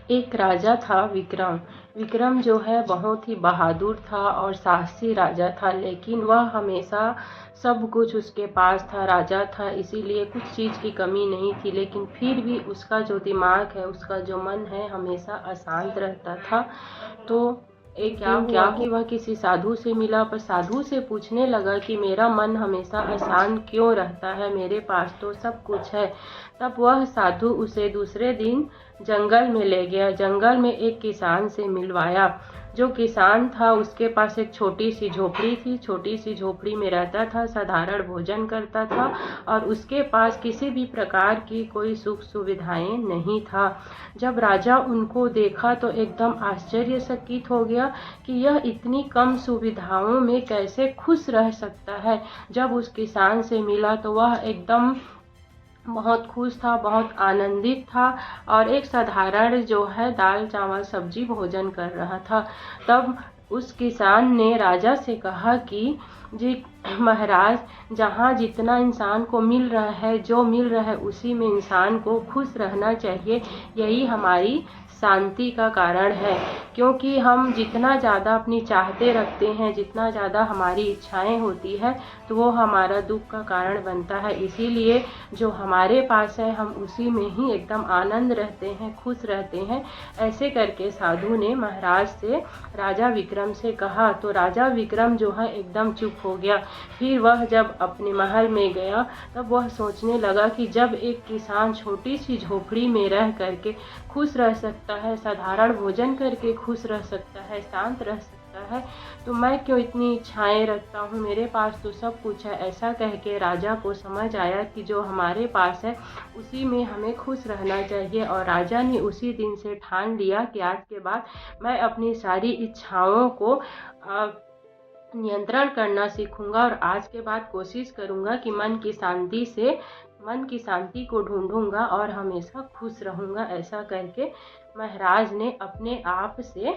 एक राजा था विक्रम। विक्रम जो है बहुत ही बहादुर था और साहसी राजा था, लेकिन वह हमेशा सब कुछ उसके पास था, राजा था, इसीलिए कुछ चीज़ की कमी नहीं थी, लेकिन फिर भी उसका जो दिमाग है, उसका जो मन है, हमेशा अशांत रहता था। तो एक दिन क्या हुआ कि वह किसी साधु से मिला, पर साधु से पूछने लगा कि मेरा मन हमेशा अशांत क्यों रहता है, मेरे पास तो सब कुछ है। तब वह साधु उसे दूसरे दिन जंगल में ले गया। जंगल में एक किसान से मिलवाया। जो किसान था उसके पास एक छोटी सी झोपड़ी थी। छोटी सी झोपड़ी में रहता था, साधारण भोजन करता था और उसके पास किसी भी प्रकार की कोई सुख सुविधाएं नहीं था। जब राजा उनको देखा तो एकदम आश्चर्यचकित हो गया कि यह इतनी कम सुविधाओं में कैसे खुश रह सकता है। जब उस किसान से मिला तो वह एकदम बहुत खुश था, बहुत आनंदित था और एक साधारण जो है दाल चावल सब्जी भोजन कर रहा था। तब उस किसान ने राजा से कहा कि जी महाराज, जहाँ जितना इंसान को मिल रहा है, जो मिल रहा है उसी में इंसान को खुश रहना चाहिए, यही हमारी शांति का कारण है। क्योंकि हम जितना ज़्यादा अपनी चाहते रखते हैं, जितना ज़्यादा हमारी इच्छाएं होती है, तो वो हमारा दुख का कारण बनता है। इसीलिए जो हमारे पास है हम उसी में ही एकदम आनंद रहते हैं, खुश रहते हैं। ऐसे करके साधु ने महाराज से, राजा विक्रम से कहा। तो राजा विक्रम जो है एकदम चुप हो गया। फिर वह जब अपने महल में गया तब वह सोचने लगा कि जब एक किसान छोटी सी झोपड़ी में रह करके खुश रह सकता है, साधारण भोजन करके खुश रह सकता है, शांत रह सकता है, तो मैं क्यों इतनी इच्छाएं रखता हूँ, मेरे पास तो सब कुछ है। ऐसा कह के राजा को समझ आया कि जो हमारे पास है उसी में हमें खुश रहना चाहिए। और राजा ने उसी दिन से ठान लिया कि आज के बाद मैं अपनी सारी इच्छाओं को नियंत्रण करना सीखूंगा और आज के बाद कोशिश करूंगा कि मन की शांति को ढूंढूंगा और हमेशा खुश रहूंगा। ऐसा करके महाराज ने अपने आप से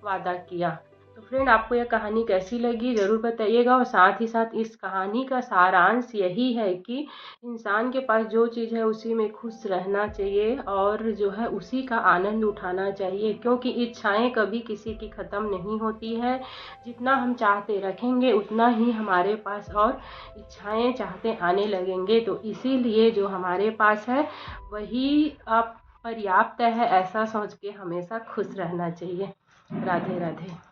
वादा किया। तो फ्रेंड, आपको यह कहानी कैसी लगी ज़रूर बताइएगा। और साथ ही साथ इस कहानी का सारांश यही है कि इंसान के पास जो चीज़ है उसी में खुश रहना चाहिए और जो है उसी का आनंद उठाना चाहिए। क्योंकि इच्छाएं कभी किसी की ख़त्म नहीं होती है। जितना हम चाहते रखेंगे उतना ही हमारे पास और इच्छाएं चाहते आने लगेंगे। तो इसीलिए जो हमारे पास है वही आप पर्याप्त है, ऐसा सोच के हमेशा खुश रहना चाहिए। राधे राधे।